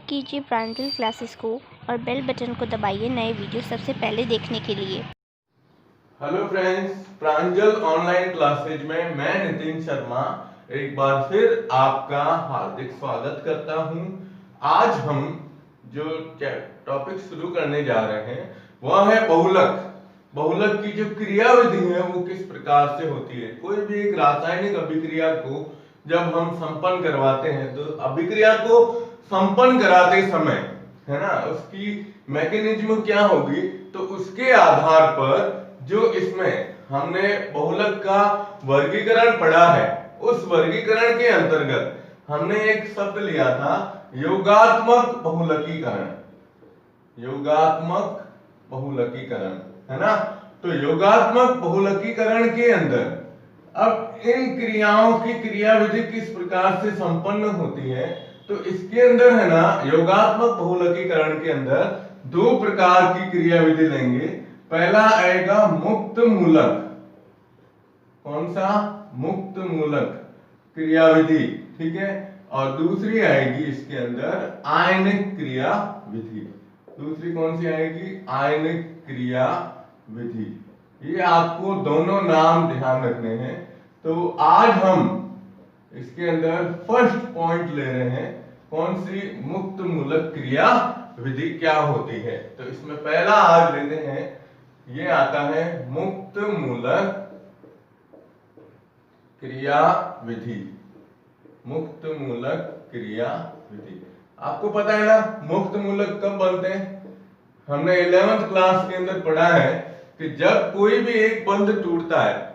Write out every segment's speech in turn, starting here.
कीजिए प्रांजल क्लासेस को और बेल बटन को दबाइए नए वीडियो सबसे पहले देखने के लिए। हेलो फ्रेंड्स, प्रांजल ऑनलाइन क्लासेज में मैं नितिन शर्मा एक बार फिर आपका हार्दिक स्वागत करता हूं। आज हम जो टॉपिक शुरू करने जा रहे हैं वह है बहुलक। बहुलक की जो क्रियाविधि है वो किस प्रकार से होती है। कोई भी एक रासायनिक अभिक्रिया को जब हम संपन्न करवाते हैं तो अभिक्रिया को संपन्न कराते समय है ना, उसकी मैकेनिज्म क्या होगी, तो उसके आधार पर जो इसमें हमने बहुलक का वर्गीकरण पढ़ा है उस वर्गीकरण के अंतर्गत हमने एक शब्द लिया था योगात्मक बहुलकीकरण। योगात्मक बहुलकीकरण है ना। तो योगात्मक बहुलकीकरण के अंदर अब इन क्रियाओं की क्रियाविधि किस प्रकार से संपन्न होती है, तो इसके अंदर है ना, योगात्मक बहुलकीकरण के अंदर दो प्रकार की क्रियाविधि लेंगे। पहला आएगा मुक्त मूलक। कौन सा? मुक्त मूलक क्रियाविधि, ठीक है। और दूसरी आएगी इसके अंदर आयनिक क्रिया विधि। दूसरी कौन सी आएगी? आयनिक क्रिया विधि। ये आपको दोनों नाम ध्यान रखने हैं। तो आज हम इसके अंदर फर्स्ट पॉइंट ले रहे हैं, कौन सी? मुक्त मूलक क्रिया विधि क्या होती है। तो इसमें पहला आज लेते हैं, ये आता है मुक्त मूलक क्रिया विधि। मुक्त मूलक क्रिया विधि आपको पता है ना, मुक्त मूलक कब बनते हैं? हमने 11th क्लास के अंदर पढ़ा है कि जब कोई भी एक बंध टूटता है,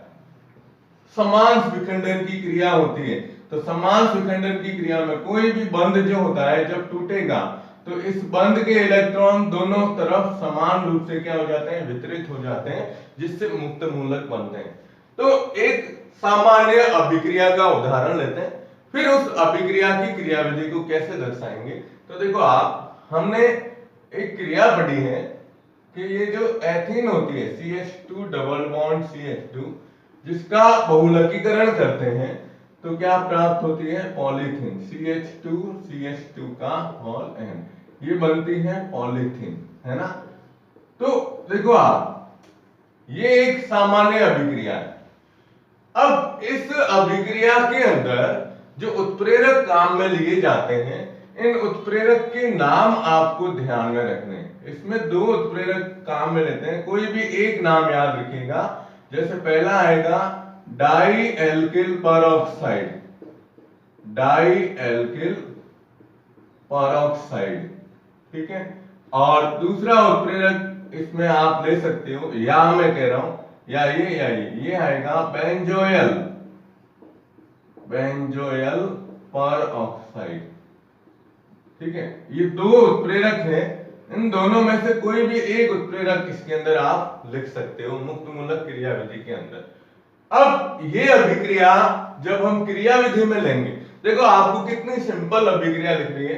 समांश विखंडन की क्रिया होती है। तो समांश विखंडन की क्रिया में कोई भी बंध जो होता है जब टूटेगा तो इस बंध के इलेक्ट्रॉन दोनों तरफ समान रूप से क्या हो जाते हैं? वितरित हो जाते हैं, जिससे मुक्त मूलक बनते हैं। तो एक सामान्य अभिक्रिया का उदाहरण लेते हैं, फिर उस अभिक्रिया की क्रियाविधि को कैसे दर्शाएंगे। तो देखो आप, हमने एक क्रिया पढ़ी है कि ये जो एथीन होती है CH2 डबल बॉन्ड CH2, जिसका बहुलकीकरण करते हैं तो क्या प्राप्त होती है? पॉलीथीन। CH2 का होल n, ये बनती है पॉलीथीन, है ना। तो देखो आप, ये एक सामान्य अभिक्रिया है। अब इस अभिक्रिया के अंदर जो उत्प्रेरक काम में लिए जाते हैं, इन उत्प्रेरक के नाम आपको ध्यान में रखने हैं। इसमें दो उत्प्रेरक काम में लेते हैं, कोई भी एक नाम याद रखिएगा। जैसे पहला आएगा dialkyl peroxide. Dialkyl peroxide, ठीक है। और दूसरा उत्प्रेरक इसमें आप ले सकते हो, या मैं कह रहा हूं या ये आएगा बेंजोयल। बेंजोयल परऑक्साइड, ठीक है। ये दो उत्प्रेरक हैं, इन दोनों में से कोई भी एक उत्प्रेरक इसके अंदर आप लिख सकते हो मुक्त मूलक क्रियाविधि के अंदर। अब ये अभिक्रिया जब हम क्रियाविधि में लेंगे, देखो आपको कितनी सिंपल अभिक्रिया लिख रही है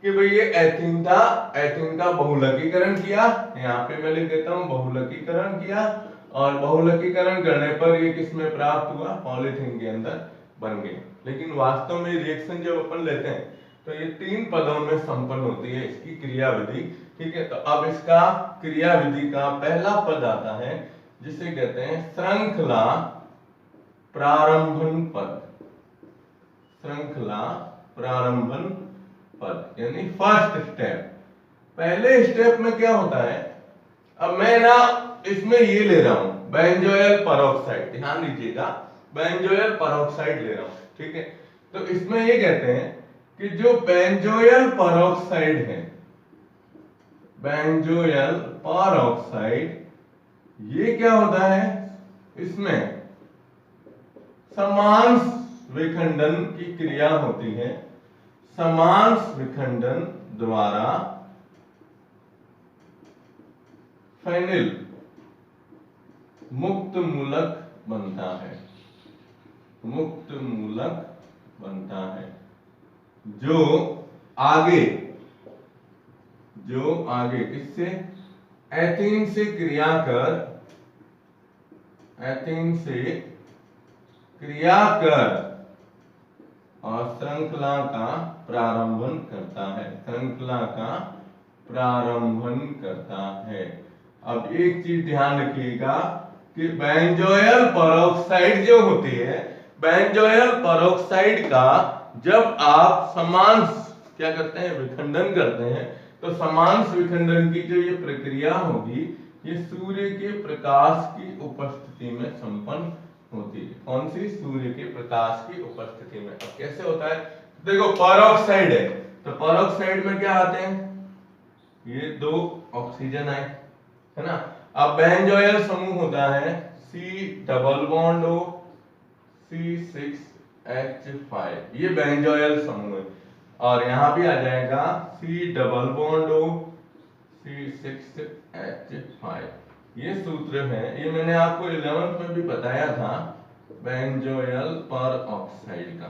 कि भाई ये एथीन था, एथीन का बहुलकीकरण किया, यहाँ पे मैं लिख देता हूं बहुलकीकरण किया, और बहुलकीकरण करने पर ये किसमें प्राप्त हुआ? पॉलीथीन के अंदर बन गई। लेकिन वास्तव में रिएक्शन जब अपन लेते हैं तो ये तीन पदों में संपन्न होती है इसकी क्रियाविधि, ठीक है। तो अब इसका क्रियाविधि का पहला पद आता है जिसे कहते हैं श्रृंखला प्रारंभन पद। श्रृंखला प्रारंभन पद यानी फर्स्ट स्टेप। पहले स्टेप में क्या होता है, अब मैं ना इसमें ये ले रहा हूं बेंजोयल परऑक्साइड, ध्यान दीजिएगा, बेंजोयल परऑक्साइड ले रहा हूं, ठीक है। तो इसमें ये कहते हैं कि जो बेंजोयल परऑक्साइड है, बेंजोयल परऑक्साइड, ये क्या होता है? इसमें समांश विखंडन की क्रिया होती है। समांश विखंडन द्वारा फेनिल मुक्त मूलक बनता है। मुक्त मूलक बनता है जो आगे किससे? एथीन से क्रिया कर, एथीन से क्रिया कर और श्रृंखला का प्रारंभन करता है, श्रृंखला का प्रारंभन करता है। अब एक चीज ध्यान रखिएगा कि बेंजोइल पेरोक्साइड जो होती है, बेंजोइल पेरोक्साइड का जब आप समांश क्या करते हैं, विखंडन करते हैं, तो समांश विखंडन की जो ये प्रक्रिया होगी ये सूर्य के प्रकाश की उपस्थिति में संपन्न होती है। कौन सी? सूर्य के प्रकाश की उपस्थिति में। अब कैसे होता है? देखो पेरोक्साइड है तो पेरोक्साइड में क्या आते हैं, ये 2 ऑक्सीजन आए, है ना। अब बेंजोइल समूह होता है C double bond O C6H5, ये बेंजोइल समूह है। और यहां भी आ जाएगा C double bond O C6H5, ये सूत्र है। ये मैंने आपको 11th में भी बताया था बेंजोइल पेरोक्साइड का,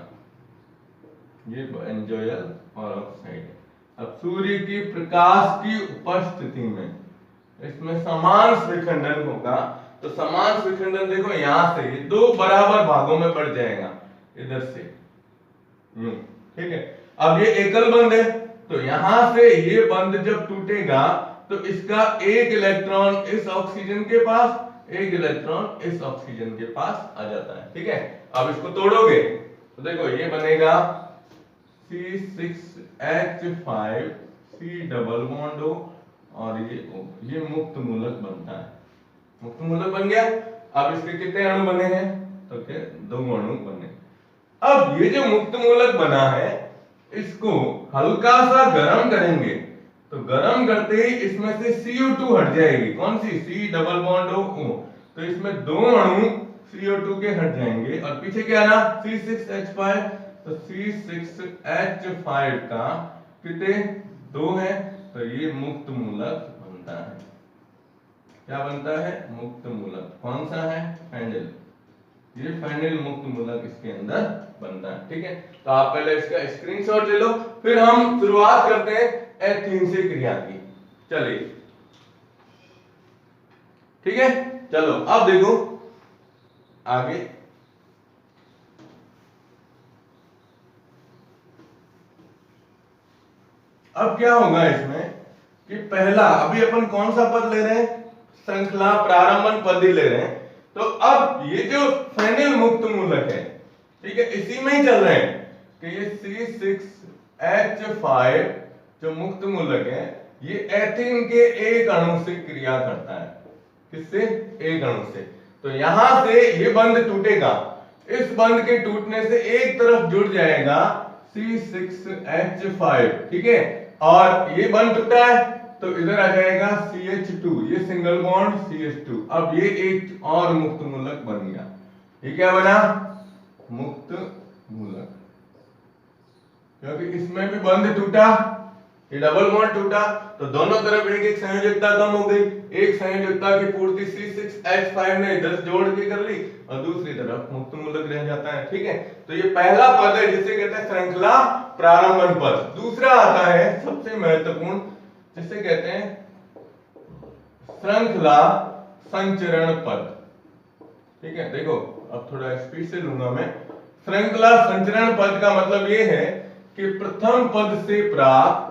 ये बेंजोइल पेरोक्साइड है। अब सूर्य की प्रकाश की उपस्थिति में इसमें समांश विखंडन होगा, तो समांश विखंडन देखो यहां से 2 बराबर भागों में बढ़ जाएगा, इधर से यूं, ठीक है। अब ये एकल बंध है तो यहां से ये बंध जब टूटेगा तो इसका एक इलेक्ट्रॉन इस ऑक्सीजन के पास, एक इलेक्ट्रॉन इस ऑक्सीजन के पास आ जाता है, ठीक है। अब इसको तोड़ोगे तो देखो ये बनेगा C6H5 C double bond O और ये मुक्त मूलक बनता है, मुक्त मूलक बन गया। अब इसके कितने अणु बने हैं? तो क्या 2 अणु बने। अब ये जो मुक्त मूलक बना है इसको हल्का सा गर्म करेंगे तो गर्म करते ही इसमें से CO2 हट जाएगी। कौन सी? C डबल बॉन्ड O, तो इसमें 2 अणु CO2 के हट जाएंगे और पीछे क्या ना C6H5, तो C6H5 का कितने 2 है, तो ये मुक्त मूलक बनता है। क्या बनता है? मुक्त मूलक। कौन सा है? फेनिल, ये फेनिल मुक्त मूलक इसके अंदर बनता है, ठीक है। तो आप पहले इसका स्क्रीनशॉट ले लो, फिर हम शुरुआत करते हैं एथीन से क्रिया की। चलिए, ठीक है, चलो अब देखो आगे। अब क्या होगा इसमें कि पहला, अभी अपन कौन सा पद ले रहे हैं? श्रृंखला प्रारंभन पद ही ले रहे हैं। तो अब ये जो फेनिल मुक्त मूलक है, ठीक है, इसी में ही चल रहे हैं कि ये C6H5 जो मुक्त मूलक है ये एथीन के एक अणु से क्रिया करता है। किससे? एक अणु से। तो यहां से ये बंध टूटेगा, इस बंध के टूटने से एक तरफ जुड़ जाएगा C6H5, ठीक है, और ये बंध टूटा है तो इधर आ जाएगा CH2, ये सिंगल बॉन्ड CH2। अब ये एक और मुक्त मूलक बन गया। ये क्या बना? मुक्त मूलक, क्योंकि इसमें भी बंध टूटा, ये डबल बॉन्ड टूटा तो दोनों तरफ एक एक संयोजकता कम हो गई। एक संयोजकता की पूर्ति C6H5 ने इधर जोड़ के कर ली और दूसरी तरफ मुक्त मूलक रह जाता है, ठीक है। तो ये पहला पद है जिसे कहते हैं श्रृंखला प्रारंभन पद। दूसरा आता है सबसे महत्वपूर्ण, जिसे कहते हैं श्रृंखला संचरण पद, ठीक है। देखो अब थोड़ा स्पीड से लूंगा मैं। श्रृंखला संचरण पद का मतलब ये है कि प्रथम पद से प्राप्त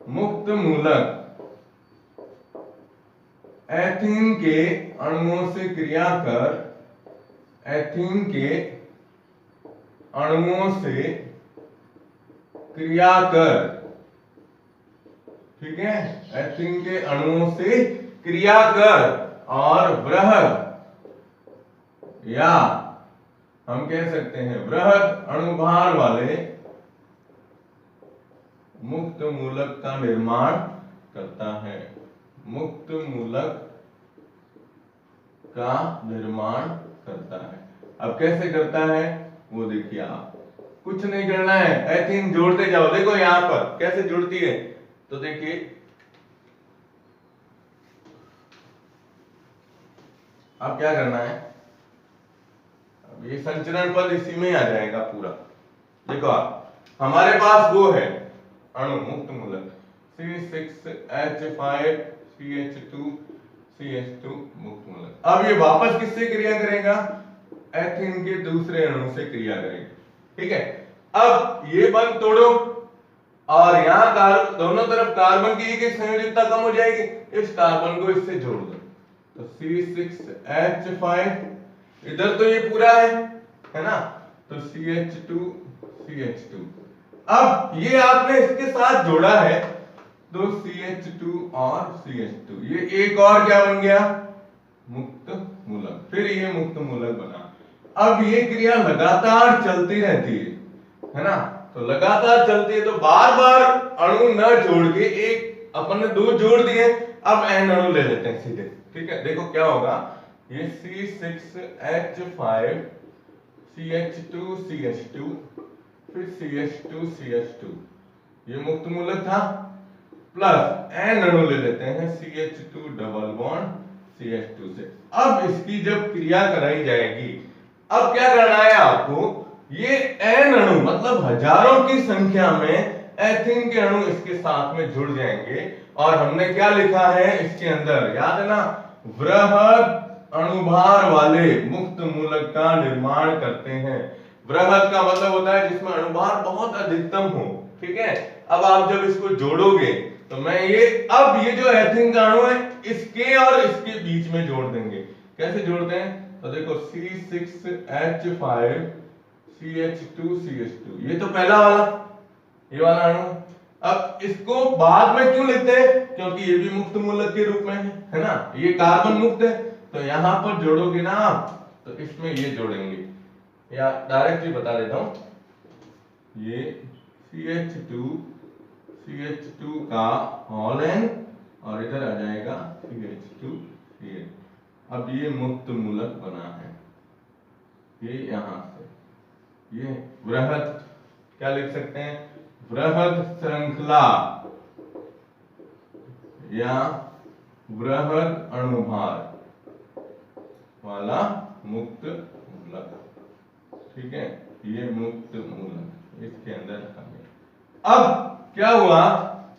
मुक्त मूलक एथीन के अणुओं से क्रिया कर, एथीन के अणुओं से क्रिया कर, ठीक है, एथीन के अणुओं से क्रिया कर और बृहद, या हम कह सकते हैं बृहद अणुभार वाले मुक्त मूलक का निर्माण करता है। मुक्त मूलक का निर्माण करता है। अब कैसे करता है वो देखिए आप, कुछ नहीं करना है, एथीन जोड़ते जाओ। देखो यहां पर कैसे जुड़ती है, तो देखिए अब क्या करना है, अब ये संचरण पद इसी में आ जाएगा पूरा। देखो आप, हमारे पास वो है अणु मुक्त मूलक C6H5 CH2 CH2 मुक्त मूलक। अब ये वापस किससे क्रिया करेगा? एथीन के दूसरे अणु से क्रिया करेगी। ठीक है, अब ये बंद तोड़ो और यहाँ दोनों तरफ कार्बन की एक संयोजकता कम हो जाएगी, इस कार्बन को इससे जोड़ दो तो C6H5, इधर तो ये पूरा है ना, तो CH2 अब ये आपने इसके साथ जोड़ा है तो CH2 और CH2, ये एक और क्या बन गया, मुक्त मूलक, फिर ये मुक्त मूलक बना। अब ये क्रिया लगातार चलती रहती है ना, तो लगातार चलती है तो बार बार अणु न जोड़ के एक अपन ने दो जोड़ दिए, अब n अणु ले लेते हैं सीधे। ठीक है, देखो क्या होगा, ये C6H5 CH2 CH2 फिर CH2 ये मुक्त मूलक था, प्लस n अणु ले लेते हैं CH2 डबल बॉन्ड CH2 से। अब इसकी जब क्रिया कराई जाएगी, अब क्या करना है आपको, ये n अणु मतलब हजारों की संख्या में एथीन के अणु इसके साथ में जुड़ जाएंगे, और हमने क्या लिखा है इसके अंदर, याद है ना, वृहद अणुभार वाले मुक्त मूलक का निर्माण करते हैं। वृहद का मतलब होता है जिसमें अणुभार बहुत अधिकतम हो। ठीक है, अब आप जब इसको जोड़ोगे तो मैं अब ये जो एथीन का अणु है इसके और इसके बीच में जोड़ देंगे। कैसे जोड़ते हैं, तो देखो C6H5 CH2 CH2, ये तो पहला वाला, ये वाला अणु। अब इसको बाद में क्यों लेते हैं, क्योंकि ये भी मुक्त मूलक के रूप में है ना, ये कार्बन मुक्त है, तो यहां पर जोड़ोगे ना आप तो इसमें ये जोड़ेंगे, या डायरेक्टली बता देता हूं, ये CH2 का होल n और इधर आ जाएगा CH2 अब ये मुक्त मूलक बना है, ये यहां से ये वृहद, क्या लिख सकते हैं, वृहद श्रृंखला या वृहद अणुभार वाला मुक्त मूलक। ठीक है, ये मुक्त मूलक इसके अंदर रखा गया। अब क्या हुआ,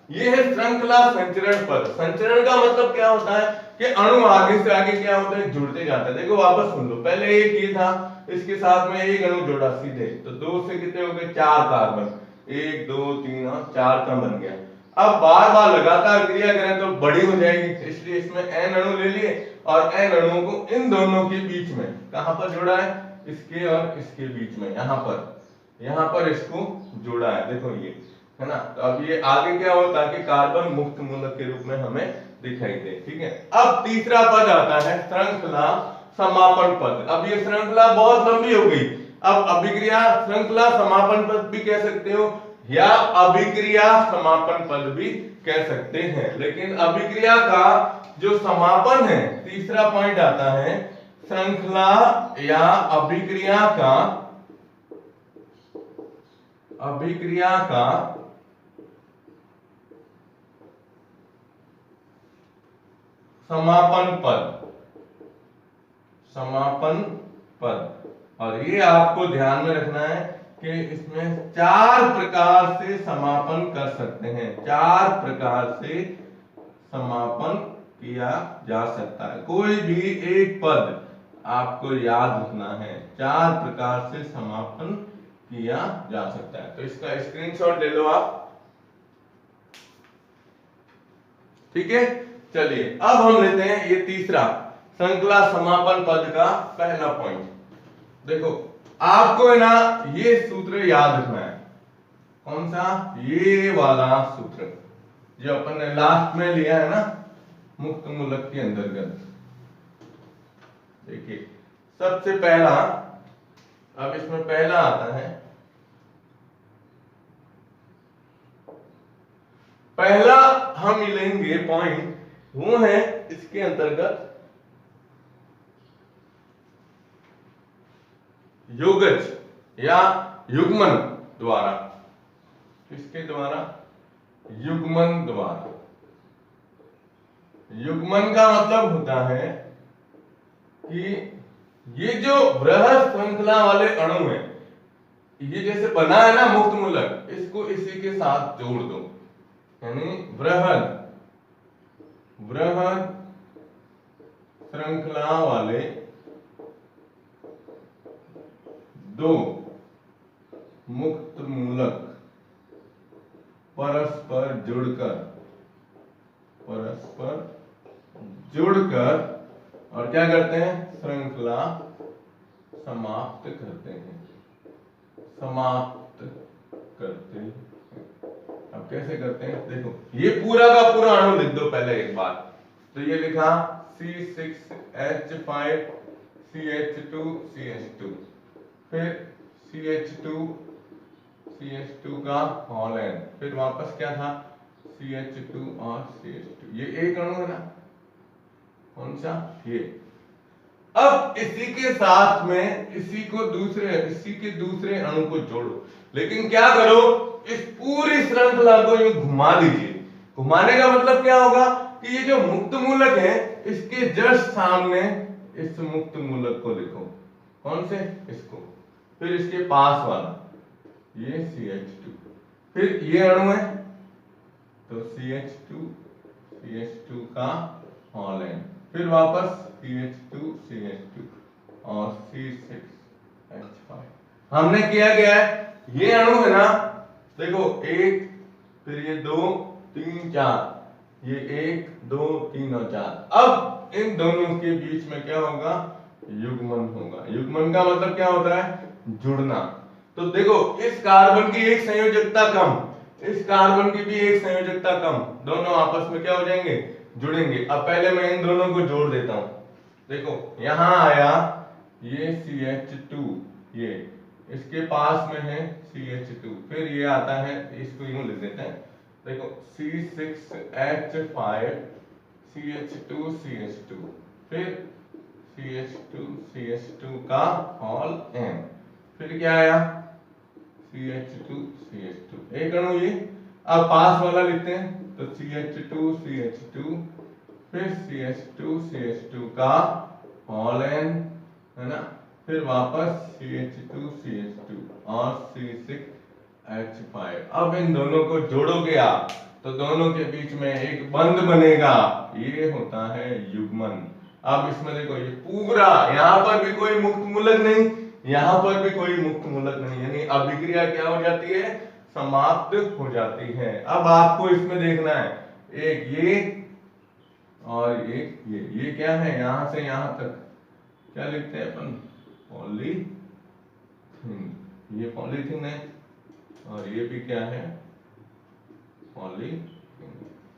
ये है श्रृंखला संचरण पद। संचरण का मतलब क्या होता है कि अणु आगे से आगे क्या होता है, जुड़ते जाते हैं। देखो वापस सुन लो, पहले एक ये था, इसके साथ में एक अणु जोड़ा सीधे, तो दो से कितने हो गए, 4 कार्बन, 1 2 3 और 4 का बन गया। अब बार बार लगातार क्रिया करें तो बड़ी हो जाएगी, इसलिए इसमें n अणु ले लिए और n अणुओं को इन दोनों के बीच में, कहां पर जोड़ा है, इसके और इसके बीच में, यहां पर इसको जोड़ा है, देखो ये है ना। तो अब ये आगे क्या हो, ताकि कार्बन मुक्त मूलक के रूप में हमें दिखाई दे। ठीक है, अब तीसरा पद आता है श्रृंखला समापन पद। अब ये श्रृंखला बहुत लंबी हो गई, अब अभिक्रिया श्रृंखला समापन पद भी कह सकते हो या अभिक्रिया समापन पद भी कह सकते हैं, लेकिन अभिक्रिया का जो समापन है, तीसरा पॉइंट आता है, श्रृंखला या अभिक्रिया का समापन पद। और ये आपको ध्यान में रखना है कि इसमें 4 प्रकार से समापन कर सकते हैं, 4 प्रकार से समापन किया जा सकता है। कोई भी एक पद आपको याद रखना है, 4 प्रकार से समापन किया जा सकता है। तो इसका स्क्रीनशॉट ले लो आप। ठीक है, चलिए अब हम लेते हैं ये तीसरा श्रृंखला समापन पद का पहला पॉइंट। देखो आपको है ना ये सूत्र याद रखना है। कौन सा, ये वाला सूत्र जो अपन ने लास्ट में लिया है ना मुक्त मूलक के अंतर्गत। देखिए सबसे पहला, अब इसमें पहला आता है, पहला हम लेंगे पॉइंट, वो है इसके अंतर्गत योगज या युग्मन द्वारा। किसके द्वारा, युग्मन द्वारा। युग्मन का मतलब होता है कि ये जो बृहद श्रृंखला वाले अणु है, ये जैसे बना है ना मुक्त मूलक, इसको इसी के साथ जोड़ दो, यानी बृहद श्रृंखला वाले दो मुक्त मूलक परस्पर जुड़कर और क्या करते हैं, श्रृंखला समाप्त करते हैं। अब कैसे करते हैं, देखो ये पूरा का पूरा अणु लिख दो पहले एक बार। तो ये लिखा C6H5 CH2 फिर CH2 का होल n, फिर वापस क्या था CH2 और CH2। ये एक अणु है ना, कौन सा ये। अब इसी के साथ में इसी के दूसरे अणु को जोड़ो, लेकिन क्या करो, इस पूरी श्रृंखला को यूं घुमा दीजिए। घुमाने का मतलब क्या होगा कि ये जो मुक्त मूलक है इसके जस्ट सामने इस मुक्त मूलक को लिखो, कौन से, इसको, फिर इसके पास वाला ये CH2, फिर ये अणु है तो CH2 का होल n, फिर वापस CH2 और C6H5। हमने किया गया है, ये अणु है ना, देखो एक, फिर ये 2 3 4, ये 1 2 3 और 4। अब इन दोनों के बीच में क्या होगा, युग्मन होगा। युग्मन का मतलब क्या होता है, जुड़ना। तो देखो इस कार्बन की एक संयोजकता कम, इस कार्बन की भी एक संयोजकता कम, दोनों आपस में क्या हो जाएंगे, जुड़ेंगे। अब पहले मैं इन दोनों को जोड़ देता हूं। देखो यहां आया ये CH2, ये इसके पास में है CH2, फिर ये आता है, इसको यूं लिख देते हैं, देखो C6H5 CH2 फिर CH2 का होल n, फिर क्या आया CH2 एक अणु ये। अब पास वाला लिखते हैं, तो CH2 फिर CH2 का होल n, है ना, फिर वापस CH2 और C6H5। अब इन दोनों को जोड़ोगे आप तो दोनों के बीच में एक बंध बनेगा, ये होता है युग्मन। अब इसमें देखो ये पूरा, यहां पर भी कोई मुक्त मूलक नहीं, यहां पर भी कोई मुक्त मूलक नहीं, यानी अभिक्रिया क्या हो जाती है, समाप्त हो जाती है। अब आपको इसमें देखना है, एक ये और एक ये क्या है, यहां से यहां तक क्या लिखते हैं अपन, पॉलीथीन। ये पॉलीथीन है और ये भी क्या है, पॉलीथीन।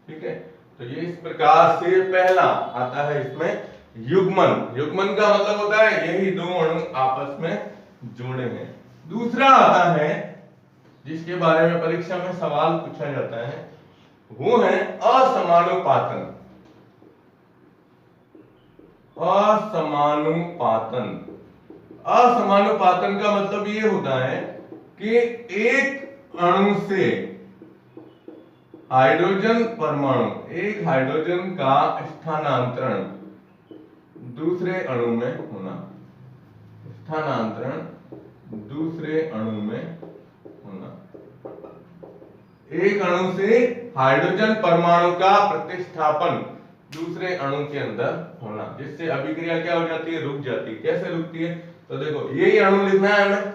ठीक है, तो ये इस प्रकार से पहला आता है इसमें युग्मन। युग्मन का मतलब होता है यही दो अणु आपस में जुड़े हैं। दूसरा आता है जिसके बारे में परीक्षा में सवाल पूछा जाता है, वो है असमानुपातन। असमानुपातन का मतलब ये होता है कि एक अणु से हाइड्रोजन परमाणु, एक हाइड्रोजन का स्थानांतरण दूसरे अणु में होना, स्थानांतरण दूसरे अणु में होना। एक अणु से हाइड्रोजन परमाणु का प्रतिस्थापन दूसरे अणु के अंदर होना, जिससे अभिक्रिया क्या हो जाती है, रुक जाती है। कैसे रुकती है, तो देखो यही अणु लिखना है हमें,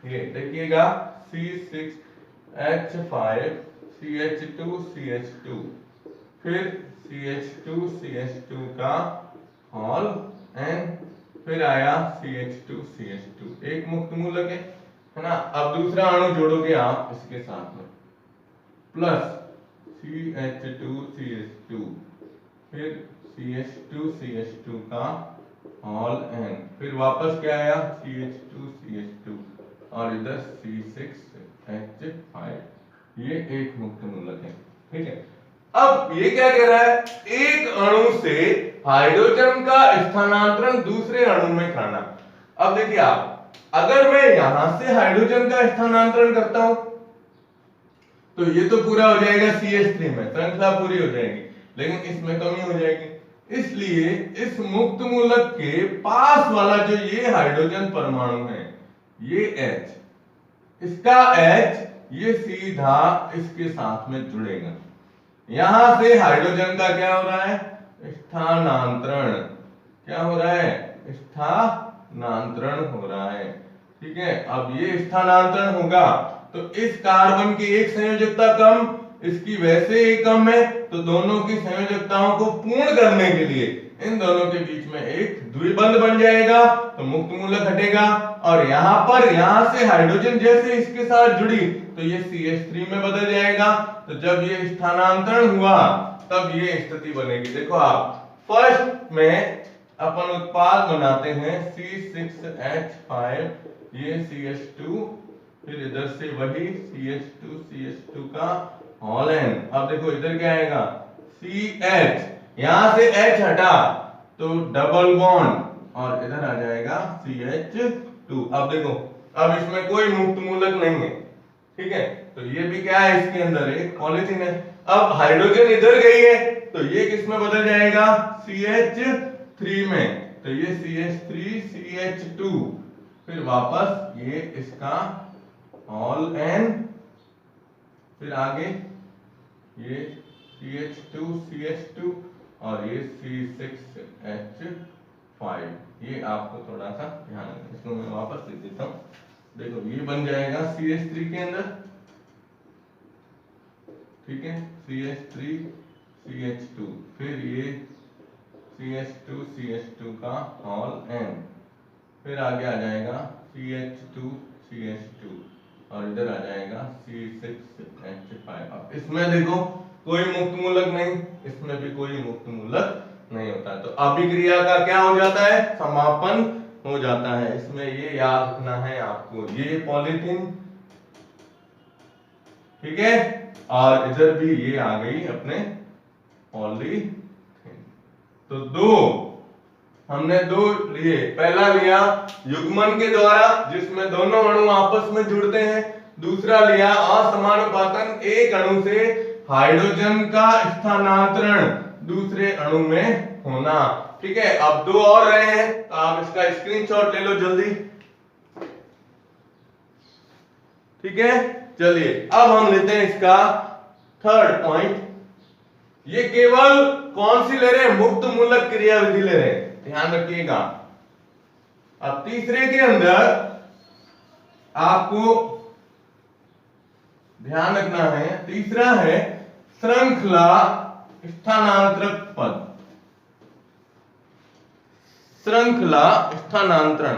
ये देखिएगा C6H5 CH2 फिर CH2 का होल n, फिर आया CH2 एक मुक्त मूलक है ना। अब दूसरा अणु जोड़ोगे आप इसके साथ में, प्लस CH2 फिर CH2 का होल n, फिर वापस क्या आया CH2 और इधर C6H5। ये एक मुक्त मूलक है, ठीक है। अब ये क्या कह रहा है, एक अणु से हाइड्रोजन का स्थानांतरण दूसरे अणु में करना। अब देखिए आप, अगर मैं यहां से हाइड्रोजन का स्थानांतरण करता हूं तो ये तो पूरा हो जाएगा CH3 में, श्रृंखला पूरी हो जाएगी, लेकिन इसमें कमी हो जाएगी। इसलिए इस मुक्त मूलक के पास वाला जो ये हाइड्रोजन परमाणु है, ये H, इसका H ये सीधा इसके साथ में जुड़ेगा। यहां से हाइड्रोजन का क्या हो रहा है, स्थानांतरण। क्या हो रहा है, स्थानांतरण हो रहा है, ठीक है, अब ये स्थानांतरण होगा तो इस कार्बन की एक संयोजकता कम, इसकी वैसे ही कम है, तो दोनों की संयोजकताओं को पूर्ण करने के लिए इन दोनों के बीच में एक द्विबंध बन जाएगा, तो मुक्त मूलक हटेगा और यहां से हाइड्रोजन जैसे इसके साथ जुड़ी तो ये CH3 में बदल जाएगा। तो जब ये स्थानांतरण हुआ तब ये स्थिति बनेगी। देखो आप फर्स्ट में अपन उत्पाद बनाते हैं C6H5, ये CH2, फिर इधर से वही CH2 का होल एन। अब देखो इधर क्या आएगा CH, यहां से H हटा तो डबल बॉन्ड और इधर आ जाएगा CH2। अब देखो अब इसमें कोई मुक्त मूलक नहीं है, ठीक है, तो ये भी क्या है इसके अंदर एक पॉलीथीन है। अब हाइड्रोजन इधर गई है तो ये किस में बदल जाएगा CH3 में, तो ये CH3 CH2, फिर वापस ये इसका ऑल एन, फिर आगे ये CH2 CH2 और ये C6H5। ये आपको थोड़ा सा ध्यान रखना, इसको मैं वापस लिख देता हूं। देखो ये बन जाएगा CH3 के अंदर, ठीक है, CH3 CH2, फिर ये CH2 का ऑल एन, फिर आगे आ जाएगा CH2 और इधर आ जाएगा C6H5। अब इसमें देखो कोई मुक्त मूलक नहीं, इसमें भी कोई मुक्त मूलक नहीं होता, तो अभिक्रिया का क्या हो जाता है, समापन हो जाता है। इसमें ये याद रखना है आपको, ये पॉलीथीन, ठीक है, और इधर भी ये आ गई अपने पॉलीथीन। तो दो हमने दो लिए, पहला लिया युग्मन के द्वारा जिसमें दोनों अणु आपस में जुड़ते हैं, दूसरा लिया असमानुपातन, एक अणु से हाइड्रोजन का स्थानांतरण दूसरे अणु में होना, ठीक है। अब दो और रहे हैं तो आप इसका स्क्रीनशॉट ले लो जल्दी, ठीक है। चलिए अब हम लेते हैं इसका थर्ड पॉइंट। ये केवल कौन सी ले रहे हैं, मुक्त मूलक क्रियाविधि ले रहे हैं, ध्यान रखिएगा। अब तीसरे के अंदर आपको ध्यान रखना है, तीसरा है श्रृंखला स्थानांतरक पद, श्रृंखला स्थानांतरण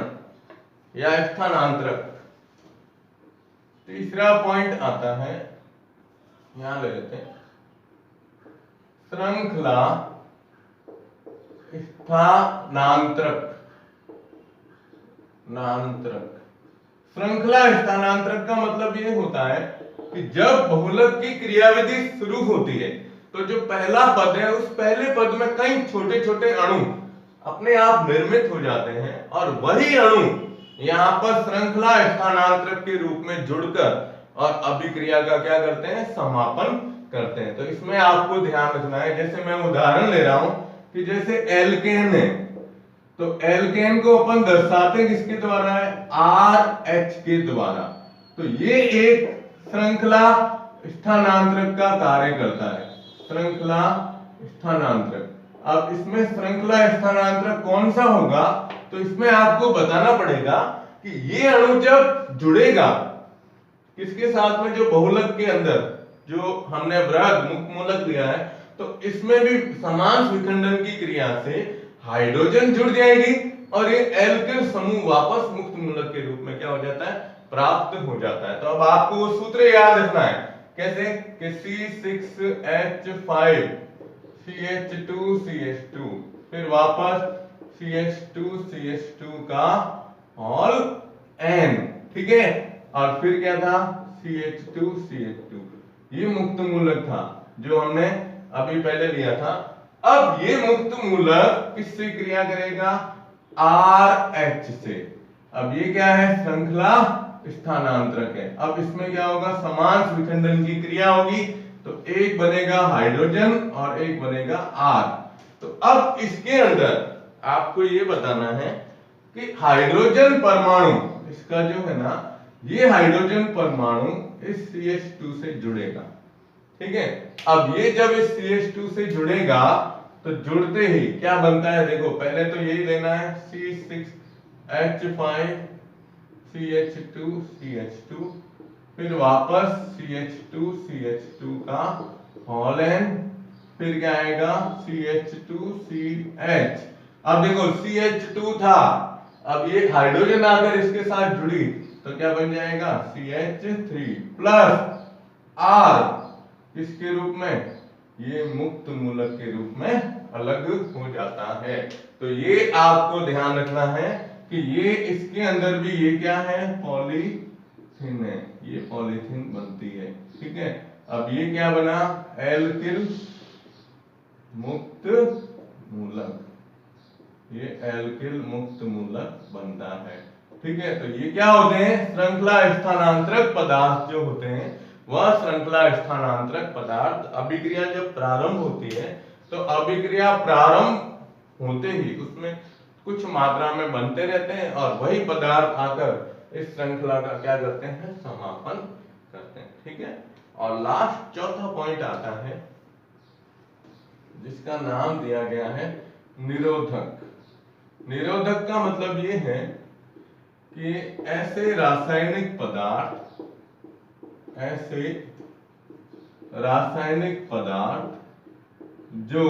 या स्थानांतरक। तीसरा पॉइंट आता है, यहां ले लेते हैं, श्रृंखला स्थानांतरक। श्रृंखला स्थानांतरक का मतलब ये होता है कि जब बहुलक की क्रियाविधि शुरू होती है तो जो पहला पद है उस पहले पद में कई छोटे छोटे अणु अपने आप निर्मित हो जाते हैं और वही अणु यहाँ पर श्रृंखला स्थानांतरक के रूप में जुड़कर और अभिक्रिया का क्या करते हैं, समापन करते हैं। तो इसमें आपको ध्यान रखना है, जैसे मैं उदाहरण ले रहा हूं कि जैसे एल्केन है तो एल्केन को अपन दर्शाते किसके द्वारा है, RH के द्वारा। तो ये एक श्रृंखला स्थानांतरक का कार्य करता है, श्रृंखला स्थानांतरक। अब इसमें श्रृंखला स्थानांतरक कौन सा होगा, तो इसमें आपको बताना पड़ेगा कि ये अणु जब जुड़ेगा किसके साथ में, जो बहुलक के अंदर जो हमने बृहद मुक्त मूलक लिया है, तो इसमें भी समान विखंडन की क्रिया से हाइड्रोजन जुड़ जाएगी और ये एल्किल समूह वापस मुक्त मूलक के रूप में क्या हो जाता है, प्राप्त हो जाता है। तो अब आपको वो सूत्र याद रखना है, कैसे कि C6H5 CH2 फिर वापस CH2 का होल एन, ठीक है, और फिर क्या था CH2 ये मुक्त मूलक था जो हमने अभी पहले लिया था। अब ये मुक्त मूलक किससे क्रिया करेगा, RH से। अब ये क्या है, श्रृंखला स्थानांतरक है। अब इसमें क्या होगा, समान विखंडन की क्रिया होगी, तो एक बनेगा हाइड्रोजन और एक बनेगा R। तो अब इसके अंदर आपको ये बताना है कि हाइड्रोजन परमाणु, इसका जो है ना, ये हाइड्रोजन परमाणु इस CH2 से जुड़ेगा, ठीक है। अब ये जब इस CH2 से जुड़ेगा तो जुड़ते ही क्या बनता है, देखो पहले तो यही लेना है C6H5 CH2 फिर वापस CH2 का होल एन, फिर क्या आएगा CH2CH। अब देखो CH2 था, अब ये हाइड्रोजन आकर इसके साथ जुड़ी तो क्या बन जाएगा CH3 प्लस R, किसके रूप में, ये मुक्त मूलक के रूप में अलग हो जाता है। तो ये आपको ध्यान रखना है कि ये इसके अंदर भी ये क्या है, पॉलीथीन है, ये पॉलीथीन बनती है, ठीक है। अब ये क्या बना, एल्किल मुक्त मूलक, ये एल्किल मुक्त मूलक बनता है, ठीक है। तो ये क्या होते हैं, श्रृंखला स्थानांतरक पदार्थ जो होते हैं वह श्रृंखला स्थानांतरक पदार्थ। अभिक्रिया जब प्रारंभ होती है तो अभिक्रिया प्रारंभ होते ही उसमें कुछ मात्रा में बनते रहते हैं और वही पदार्थ आकर इस श्रृंखला का क्या करते हैं, समापन करते हैं, ठीक है। और लास्ट चौथा पॉइंट आता है जिसका नाम दिया गया है निरोधक। निरोधक का मतलब ये है कि ऐसे रासायनिक पदार्थ जो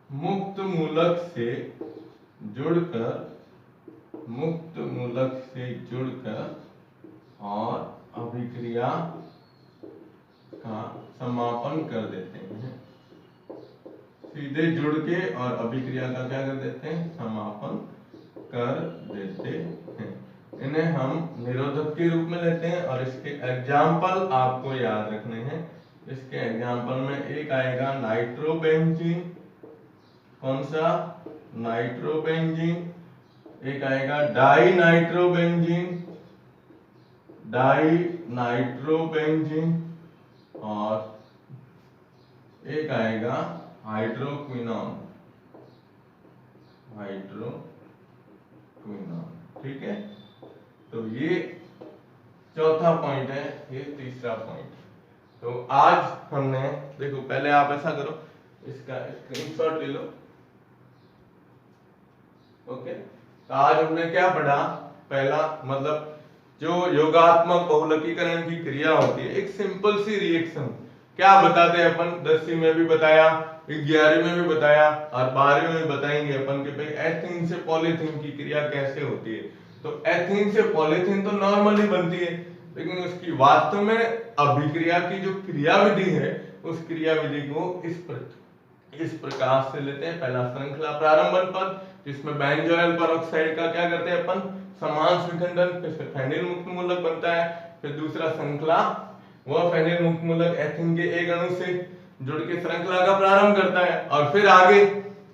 मुक्त मूलक से जुड़कर और अभिक्रिया का समापन कर देते हैं, सीधे जुड़ के और अभिक्रिया का क्या कर देते हैं, समापन कर देते हैं। इन्हें हम निरोधक के रूप में लेते हैं और इसके एग्जाम्पल आपको याद रखने हैं। इसके एग्जाम्पल में एक आएगा नाइट्रोबेंजीन, कौन सा, नाइट्रोबेंजीन, एक आएगा डाइनाइट्रोबेंजीन और एक आएगा हाइड्रोक्विनोन, ठीक है। तो ये चौथा पॉइंट है, ये तीसरा पॉइंट। तो आज हमने देखो, पहले आप ऐसा करो, इसका स्क्रीनशॉट ले लो, ओके। तो आज हमने क्या पढ़ा, पहला मतलब जो योगात्मक बहुलकीकरण की क्रिया होती है, एक सिंपल सी रिएक्शन, क्या बताते हैं अपन, 10वीं में भी बताया, 11वीं में भी बताया और 12वीं में बताएंगे अपन के भाई एथीन से पॉलीथीन की क्रिया कैसे होती है। तो एथीन से पॉलीथीन तो नॉर्मली बनती है, लेकिन उसकी वास्तव में अभिक्रिया की जो क्रियाविधि है उस क्रियाविधि को इस प्रकार से लेते हैं। पहला श्रृंखला प्रारंभन पद जिसमें बेंजोइल पेरोक्साइड का क्या करते हैं अपन, समान स्विखंडन, फिर फेनिल मुक्त मूलक बनता है। फिर दूसरा श्रृंखला वह फेनिल मुक्त मूलक एथीन के एक अणु से जुड़ के श्रृंखला का प्रारंभ करता है और फिर आगे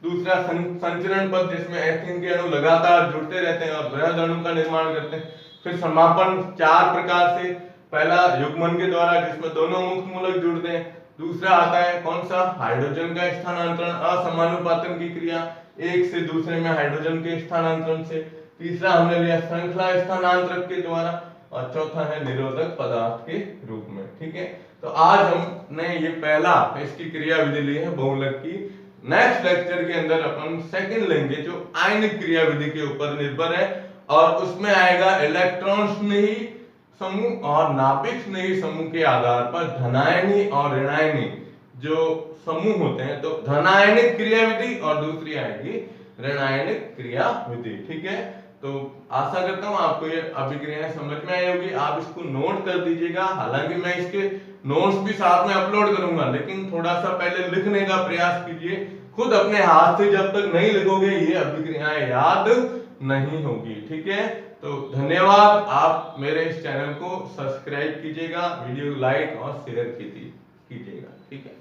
दूसरा संचरण पद जिसमें एथीन के अणु लगातार जुड़ते रहते हैं और बृहद अणु का निर्माण करते हैं। फिर समापन 4 प्रकार से, पहला युग्मन के द्वारा जिसमें दोनों मुक्त मूलक जुड़ते हैं, दूसरा आता है कौन सा, हाइड्रोजन का स्थानांतरण असमानुपातन की क्रिया, एक से दूसरे में हाइड्रोजन के स्थानांतरण से, तीसरा हमने लिया श्रृंखला स्थानांतरक के द्वारा और चौथा है निरोधक पदार्थ के रूप में, ठीक है। तो आज हमने ये पहला इसकी क्रियाविधि ली है बहुलक की। नेक्स्ट लेक्चर के अंदर अपन सेकंड लेंगे जो आयनिक क्रियाविधि के ऊपर निर्भर है और उसमें आएगा इलेक्ट्रॉन स्नेही समूह और नाभिक स्नेही समूह के आधार पर धनायनी और ऋणायनी जो समूह होते हैं, तो धनायनिक क्रियाविधि और दूसरी आएगी ऋणायनिक क्रियाविधि, ठीक है। तो आशा करता हूं आपको ये अभिक्रियाएं समझ में आई होगी। आप इसको नोट कर दीजिएगा, हालांकि मैं इसके नोट्स भी साथ में अपलोड करूंगा, लेकिन थोड़ा सा पहले लिखने का प्रयास कीजिए। खुद अपने हाथ से जब तक नहीं लिखोगे ये अभिक्रियाएं याद नहीं होगी, ठीक है। तो धन्यवाद, आप मेरे इस चैनल को सब्सक्राइब कीजिएगा, वीडियो लाइक और शेयर कीजिएगा, ठीक है।